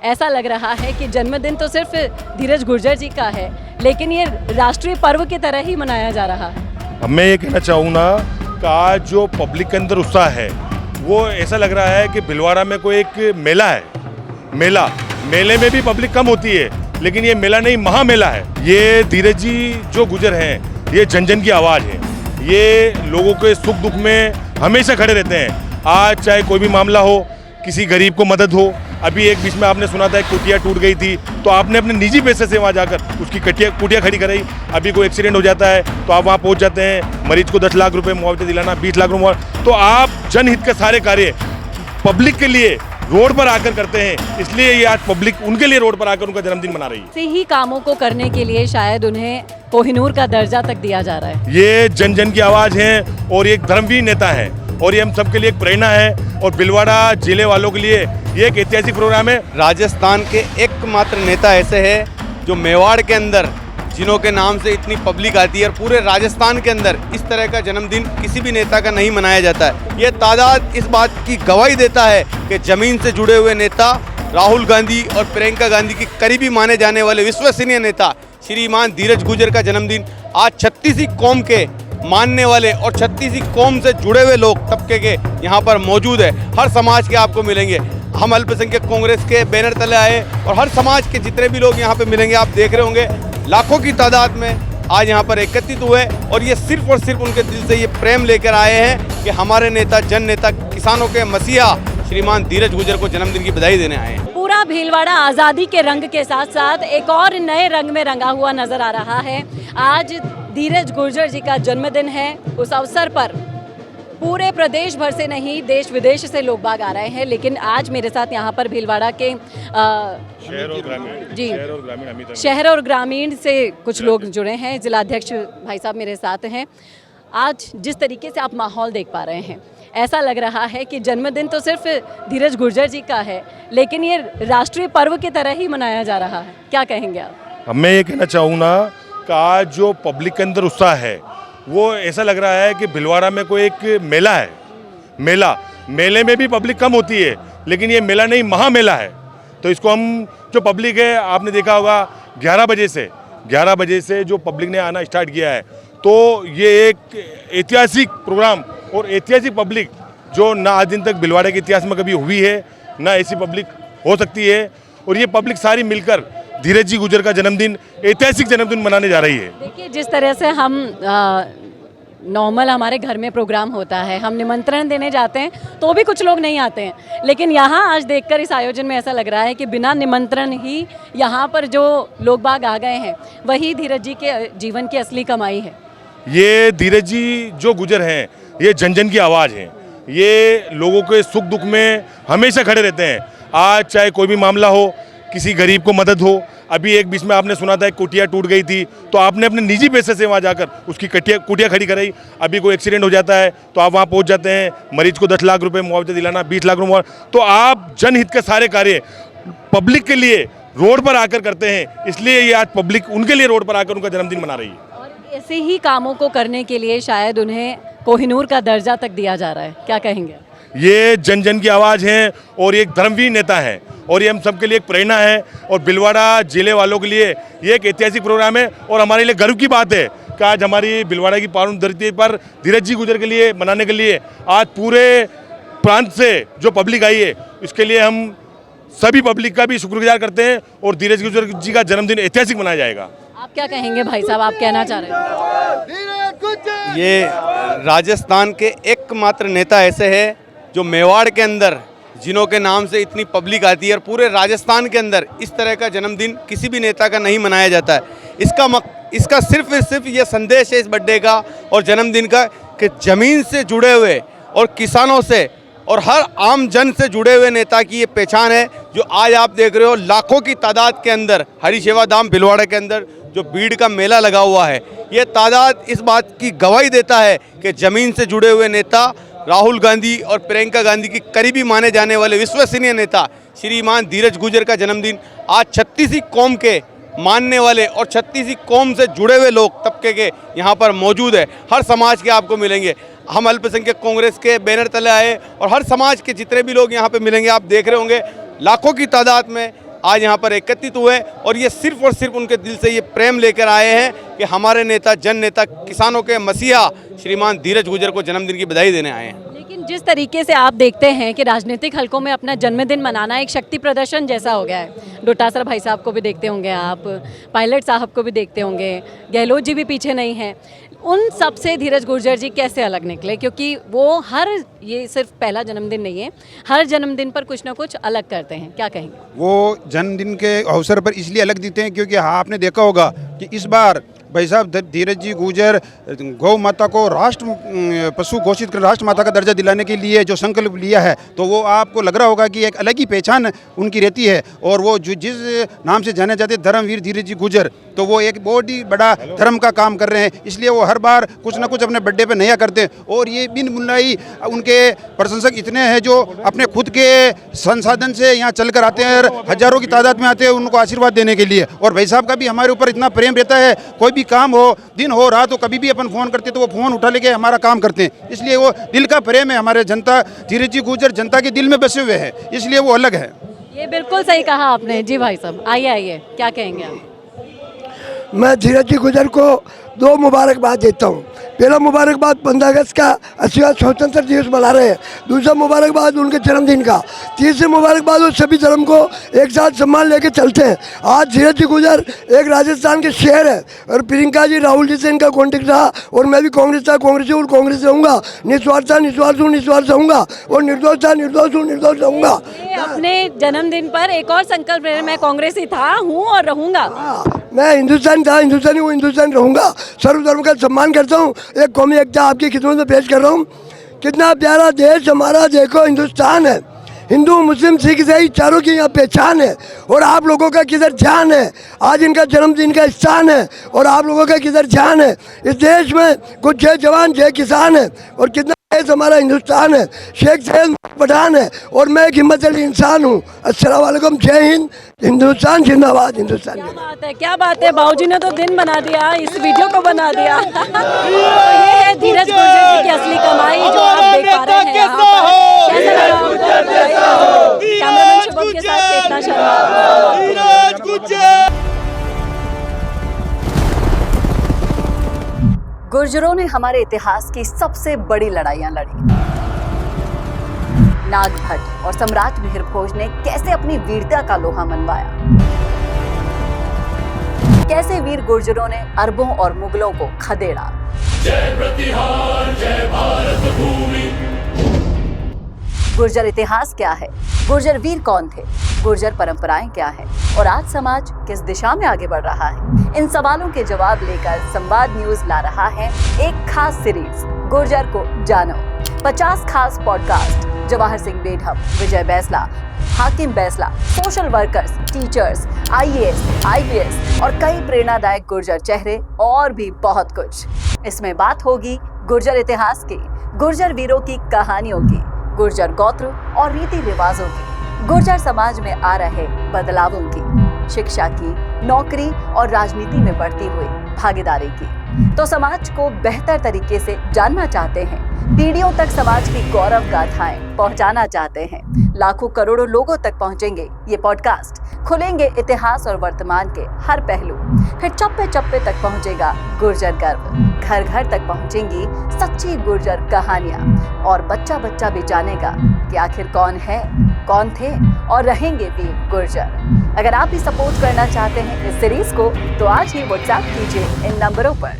ऐसा लग रहा है कि जन्मदिन तो सिर्फ धीरज गुर्जर जी का है, लेकिन ये राष्ट्रीय पर्व की तरह ही मनाया जा रहा है। मैं ये कहना चाहूँगा कि आज जो पब्लिक के अंदर उत्साह है वो ऐसा लग रहा है कि भिलवाड़ा में कोई एक मेला है। मेले में भी पब्लिक कम होती है, लेकिन ये मेला नहीं, महामेला है। ये धीरज जी जो गुजर हैं, ये जन जन की आवाज़ है। ये लोगों के सुख दुख में हमेशा खड़े रहते हैं। आज चाहे कोई भी मामला हो, किसी गरीब को मदद हो, अभी एक बीच में आपने सुना था एक कुटिया टूट गई थी, तो आपने अपने निजी पैसे से वहाँ जाकर उसकी कुटिया खड़ी कराई। अभी कोई एक्सीडेंट हो जाता है तो आप वहाँ पहुँच जाते हैं, मरीज को 10 लाख रुपए मुआवजा दिलाना, 20 लाख रुपये। तो आप जनहित के सारे कार्य पब्लिक के लिए रोड पर आकर करते हैं, इसलिए ये आज पब्लिक उनके लिए रोड पर आकर उनका जन्मदिन मना रही है। ऐसे ही कामों को करने के लिए शायद उन्हें कोहिनूर का दर्जा तक दिया जा रहा है। ये जन जन की आवाज़ है और ये एक धर्मवीर नेता है और ये हम सबके लिए एक प्रेरणा है। और भिलवाड़ा जिले वालों के लिए ये एक ऐतिहासिक प्रोग्राम है। राजस्थान के एकमात्र नेता ऐसे हैं जो मेवाड़ के अंदर, जिन्हों के नाम से इतनी पब्लिक आती है, और पूरे राजस्थान के अंदर इस तरह का जन्मदिन किसी भी नेता का नहीं मनाया जाता है। ये तादाद इस बात की गवाही देता है कि ज़मीन से जुड़े हुए नेता राहुल गांधी और प्रियंका गांधी की करीबी माने जाने वाले विश्वसनीय नेता श्रीमान धीरज गुर्जर का जन्मदिन आज 36 कौम के मानने वाले और 36 कौम से जुड़े हुए लोग तबके के यहाँ पर मौजूद है। हर समाज के आपको मिलेंगे। हम अल्पसंख्यक कांग्रेस के बैनर तले आए और हर समाज के जितने भी लोग यहाँ पे मिलेंगे, आप देख रहे होंगे लाखों की तादाद में आज यहाँ पर एकत्रित हुए। और ये सिर्फ और सिर्फ उनके दिल से ये प्रेम लेकर आए हैं कि हमारे नेता, जन नेता, किसानों के मसीहा श्रीमान धीरज गुर्जर को जन्मदिन की बधाई देने आए हैं। पूरा भीलवाड़ा आज़ादी के रंग के साथ साथ एक और नए रंग में रंगा हुआ नजर आ रहा है। आज धीरज गुर्जर जी का जन्मदिन है। उस अवसर पर पूरे प्रदेश भर से नहीं, देश विदेश से लोग बाग आ रहे हैं। लेकिन आज मेरे साथ यहाँ पर भीलवाड़ा के शहर और ग्रामीण से कुछ लोग जुड़े हैं। जिलाध्यक्ष भाई साहब मेरे साथ हैं। आज जिस तरीके से आप माहौल देख पा रहे हैं, ऐसा लग रहा है कि जन्मदिन तो सिर्फ धीरज गुर्जर जी का है, लेकिन ये राष्ट्रीय पर्व की तरह ही मनाया जा रहा है। क्या कहेंगे आप? मैं ये कहना चाहूँगा कि आज जो पब्लिक के अंदर उत्साह है वो ऐसा लग रहा है कि भिलवाड़ा में कोई एक मेला है। मेले में भी पब्लिक कम होती है, लेकिन ये मेला नहीं, महामेला है। तो इसको हम जो पब्लिक है, आपने देखा होगा 11 बजे से जो पब्लिक ने आना स्टार्ट किया है, तो ये एक ऐतिहासिक प्रोग्राम और ऐतिहासिक पब्लिक जो ना आज दिन तक भिलवाड़ा के इतिहास में कभी हुई है, ना ऐसी पब्लिक हो सकती है। और ये पब्लिक सारी मिलकर धीरज जी गुर्जर का जन्मदिन, ऐतिहासिक जन्मदिन मनाने जा रही है। देखिए, जिस तरह से हम नॉर्मल हमारे घर में प्रोग्राम होता है, हम निमंत्रण देने जाते हैं तो भी कुछ लोग नहीं आते हैं, लेकिन यहाँ आज देखकर इस आयोजन में ऐसा लग रहा है कि बिना निमंत्रण ही यहाँ पर जो लोग बाग आ गए हैं, वही धीरज जी के जीवन की असली कमाई है। ये धीरज जी जो गुजर हैं, ये जन जन की आवाज़ है। ये लोगों के सुख दुख में हमेशा खड़े रहते हैं। आज चाहे कोई भी मामला हो, किसी गरीब को मदद हो, अभी एक बीच में आपने सुना था एक कुटिया टूट गई थी, तो आपने अपने निजी पैसे से वहाँ जाकर उसकी कुटिया खड़ी कराई। अभी कोई एक्सीडेंट हो जाता है तो आप वहाँ पहुँच जाते हैं, मरीज को 10 लाख रुपए मुआवजा दिलाना, 20 लाख रुपये। तो आप जनहित के सारे कार्य पब्लिक के लिए रोड पर आकर करते हैं, इसलिए ये आज पब्लिक उनके लिए रोड पर आकर उनका जन्मदिन मना रही है। और ऐसे ही कामों को करने के लिए शायद उन्हें कोहिनूर का दर्जा तक दिया जा रहा है। क्या कहेंगे? ये जन जन की आवाज़ है और ये एक धर्मवीर नेता है और ये हम सबके लिए एक प्रेरणा है। और भिलवाड़ा जिले वालों के लिए ये एक ऐतिहासिक प्रोग्राम है और हमारे लिए गर्व की बात है कि आज हमारी भिलवाड़ा की पावन धरती पर धीरज जी गुर्जर के लिए मनाने के लिए आज पूरे प्रांत से जो पब्लिक आई है, इसके लिए हम सभी पब्लिक का भी शुक्रगुजार करते हैं। और धीरज गुर्जर जी का जन्मदिन ऐतिहासिक मनाया जाएगा। आप क्या कहेंगे भाई साहब, आप कहना चाह रहे हैं? ये राजस्थान के एकमात्र नेता ऐसे हैं जो मेवाड़ के अंदर, जिन्हों के नाम से इतनी पब्लिक आती है, और पूरे राजस्थान के अंदर इस तरह का जन्मदिन किसी भी नेता का नहीं मनाया जाता है। इसका सिर्फ ये संदेश है इस बर्थडे का और जन्मदिन का कि ज़मीन से जुड़े हुए और किसानों से और हर आम जन से जुड़े हुए नेता की ये पहचान है। जो आज आप देख रहे हो लाखों की तादाद के अंदर हरी सेवा धाम भिलवाड़ा के अंदर जो भीड़ का मेला लगा हुआ है, ये तादाद इस बात की गवाही देता है कि ज़मीन से जुड़े हुए नेता राहुल गांधी और प्रियंका गांधी की करीबी माने जाने वाले विश्वसनीय नेता श्रीमान धीरज गुर्जर का जन्मदिन आज 36 कौम के मानने वाले और 36 कौम से जुड़े हुए लोग तबके के यहाँ पर मौजूद है। हर समाज के आपको मिलेंगे। हम अल्पसंख्यक कांग्रेस के बैनर तले आए और हर समाज के जितने भी लोग यहाँ पे मिलेंगे, आप देख रहे होंगे लाखों की तादाद में आज यहाँ पर एकत्रित हुए और ये सिर्फ और सिर्फ उनके दिल से ये प्रेम लेकर आए हैं कि हमारे नेता, जन नेता, किसानों के मसीहा श्रीमान धीरज गुर्जर को जन्मदिन की बधाई देने आए हैं। लेकिन जिस तरीके से आप देखते हैं कि राजनीतिक हलकों में अपना जन्मदिन मनाना एक शक्ति प्रदर्शन जैसा हो गया है। डोटासरा भाई साहब को भी देखते होंगे आप, पायलट साहब को भी देखते होंगे, गहलोत जी भी पीछे नहीं हैं। उन सब से धीरज गुर्जर जी कैसे अलग निकले? क्योंकि वो ये सिर्फ पहला जन्मदिन नहीं है, हर जन्मदिन पर कुछ ना कुछ अलग करते हैं, क्या कहेंगे? वो जन्मदिन के अवसर पर इसलिए अलग देते हैं क्योंकि आपने देखा होगा कि इस बार भाई साहब धीरज जी गुर्जर गौ माता को राष्ट्र पशु घोषित कर राष्ट्र माता का दर्जा दिलाने के लिए जो संकल्प लिया है, तो वो आपको लग रहा होगा कि एक अलग ही पहचान उनकी रहती है। और वो जिस नाम से जाने जाते धर्मवीर धीरज जी गुर्जर, तो वो एक बहुत ही बड़ा धर्म का काम कर रहे हैं। इसलिए वो हर बार कुछ ना कुछ अपने बर्थडे पे नया करते हैं। और ये बिन बुलाई उनके प्रशंसक इतने हैं जो अपने खुद के संसाधन से यहाँ चल कर आते हैं और हजारों की तादाद में आते हैं उनको आशीर्वाद देने के लिए। और भाई साहब का भी हमारे ऊपर इतना प्रेम रहता है, कोई भी काम हो, दिन हो रात हो, कभी भी अपन फ़ोन करते तो वो फ़ोन उठा लेके हमारा काम करते हैं। इसलिए वो दिल का प्रेम है हमारे जनता, धीरज जी गुर्जर जनता के दिल में बसे हुए हैं, इसलिए वो अलग है। ये बिल्कुल सही कहा आपने जी भाई साहब। आइए क्या कहेंगे आप? मैं धीरज जी गुर्जर को 2 मुबारकबाद देता हूँ। पहला मुबारकबाद 15 अगस्त का 80वां स्वतंत्रता दिवस मना रहे हैं। दूसरा मुबारकबाद उनके जन्मदिन का। तीसरी मुबारकबाद वो सभी धर्म को एक साथ सम्मान लेके चलते हैं। आज धीरज जी गुर्जर एक राजस्थान के शेर है और प्रियंका जी, राहुल जी से इनका कॉन्टेक्ट रहा और मैं भी कांग्रेस था, कांग्रेसी हूँ, कांग्रेस रहूँगा। निस्वार्थ था, निस्वार्थ हूँ, निस्वार्थ रहूँगा। और निर्दोष था, निर्दोष हूँ, निर्दोष रहूँगा। अपने जन्मदिन पर एक और संकल्प ले, मैं कांग्रेसी था, हूँ और रहूँगा। मैं हिंदुस्तानी था, हिंदुस्तानी हूँ, हिंदुस्तानी रहूँगा। सर्वधर्म का सम्मान करता हूँ। एक कौमी एकता आपकी खिदमत में पेश कर रहा हूँ। कितना प्यारा देश हमारा, देखो हिंदुस्तान है। हिंदू, मुस्लिम, सिख, ईसाई चारों की यहाँ पहचान है। और आप लोगों का किधर ध्यान है? आज इनका जन्मदिन का स्थान है और आप लोगों का किधर ध्यान है? इस देश में कुछ जय जवान जय किसान है और कितना देश हमारा हिंदुस्तान है। शेख सैयद पठान है और मैं एक हिम्मत वाली इंसान हूँ। अस्सलाम वालेकुम, जय हिंद, हिंदुस्तान जिंदाबाद, हिंदुस्तान। क्या बात है, बाबूजी ने तो दिन बना दिया, इस वीडियो को बना दिया। तो ये है धीरज गुर्जर जी की असली कमाई जो आप देख पा रहे हैं यहाँ पर। कैसा लगा आपको? कैमरामैन शुभम के साथ चेतना शर्मा। गुर्जरों ने हमारे इतिहास की सबसे बड़ी लड़ाइयां लड़ी। नागभट्ट और सम्राट मिहिर भोज ने कैसे अपनी वीरता का लोहा मनवाया, कैसे वीर गुर्जरों ने अरबों और मुगलों को खदेड़ा। जय प्रतिहार, जय भारत भूमि। गुर्जर इतिहास क्या है? गुर्जर वीर कौन थे? गुर्जर परंपराएं क्या है? और आज समाज किस दिशा में आगे बढ़ रहा है? इन सवालों के जवाब लेकर संवाद न्यूज ला रहा है एक खास सीरीज, गुर्जर को जानो। 50 खास पॉडकास्ट जवाहर सिंह बेढम, विजय बैसला, हाकिम Bainsla, social workers, teachers, IAS, IPS और कई प्रेरणादायक गुर्जर चेहरे और भी बहुत कुछ। इसमें बात होगी गुर्जर इतिहास की, गुर्जर वीरों की कहानियों की, गुर्जर गोत्र और रीति रिवाजों की, गुर्जर समाज में आ रहे बदलावों की, शिक्षा की, नौकरी और राजनीति में बढ़ती हुई भागीदारी की। तो समाज को बेहतर तरीके से जानना चाहते हैं, पीढ़ियों तक समाज की गौरव गाथाएं पहुंचाना चाहते हैं, लाखों करोड़ों लोगों तक पहुंचेंगे ये पॉडकास्ट, खुलेंगे इतिहास और वर्तमान के हर पहलू, फिर चप्पे चप्पे तक पहुंचेगा गुर्जर गर्व, घर घर तक पहुंचेंगी सच्ची गुर्जर कहानियां और बच्चा बच्चा भी जानेगा कि आखिर कौन है, कौन थे और रहेंगे वीर गुर्जर। अगर आप भी सपोर्ट करना चाहते हैं इस सीरीज को तो आज ही व्हाट्सएप कीजिए इन नंबरों पर।